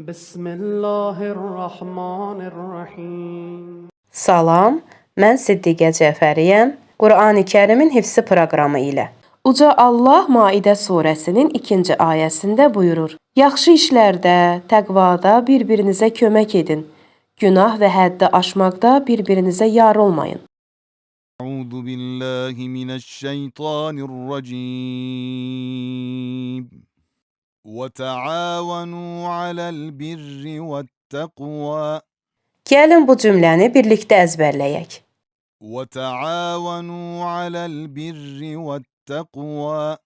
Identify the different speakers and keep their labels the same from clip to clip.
Speaker 1: بسم الله الرحمن الرحيم.
Speaker 2: Salam, mən Siddiqə Cəfəriyəm. Qurani Kərimin hifzi proqramı ilə. Uca Allah Maidə surəsinin 2-ci ayəsində buyurur: Yaxşı işlərdə, təqvada bir-birinizə kömək edin. Günah və həddi aşmaqda bir-birinizə yar olmayın.
Speaker 3: أعوذ بالله من الشيطان الرجيم وتعاونوا على البر والتقوى
Speaker 2: Gəlin bu cümləni birlikdə əzbərləyək.
Speaker 3: وتعاونوا على البر والتقوى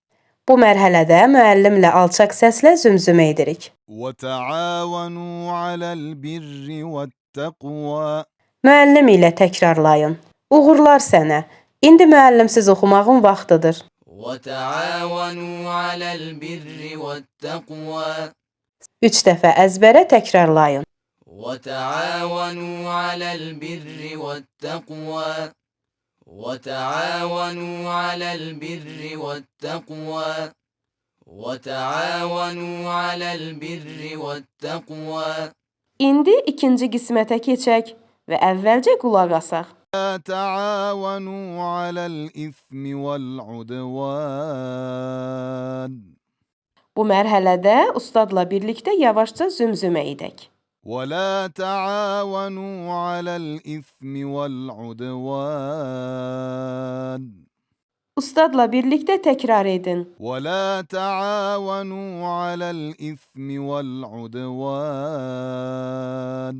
Speaker 2: Bu mərhələdə müəllimlə alçaq səslə zümzümə edirik.
Speaker 3: وتعاونوا على البر والتقوى
Speaker 2: Müəllim ilə təkrarlayın. Uğurlar sənə. İndi müəllimsiz oxumağın vaxtıdır.
Speaker 4: وتعاونوا على البر والتقوى
Speaker 2: 3 dəfə əzbərə təkrarlayın.
Speaker 4: وتعاونوا على البر والتقوى وتعاونوا على البر والتقوى وتعاونوا على البر والتقوى
Speaker 2: İndi ikinci qismətə keçək və əvvəlcə qulaq asaq.
Speaker 3: لا تعاونوا على الإثم والعدوان
Speaker 2: Bu mərhələdə ustadla birlikdə yavaşca zümzümə edək.
Speaker 3: ولا تعاونوا على الإثم والعدوان
Speaker 2: Ustadla birlikdə təkrar edin.
Speaker 3: ولا تعاونوا على الإثم والعدوان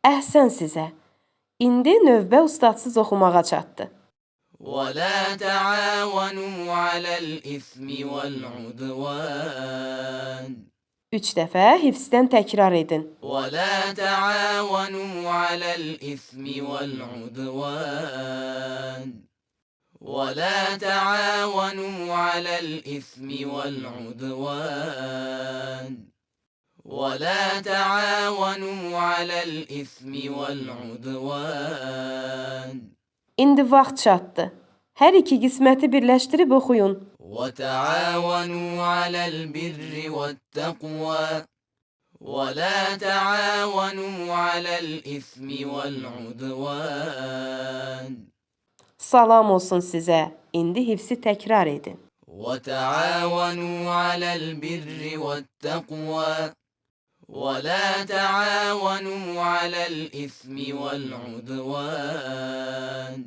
Speaker 2: Əhsən sizə. İndi növbə ustadsız oxumağa çatdı.
Speaker 4: ولا تعاونوا على الإثم والعدوان
Speaker 2: 3 dəfə hifzdən təkrar edin.
Speaker 4: ولا تعاونوا على الإثم والعدوان ولا تعاونوا على الإثم والعدوان ولا تعاونوا على الإثم والعدوان
Speaker 2: İndi vaxt çatdı. Hər iki qisməti birləşdirib oxuyun.
Speaker 4: وتعاونوا على البر والتقوى ولا تعاونوا على الإثم والعدوان
Speaker 2: Salam olsun sizə. İndi hifzi təkrar edin.
Speaker 4: وتعاونوا على البر والتقوى ولا تعاونوا على الإثم والعدوان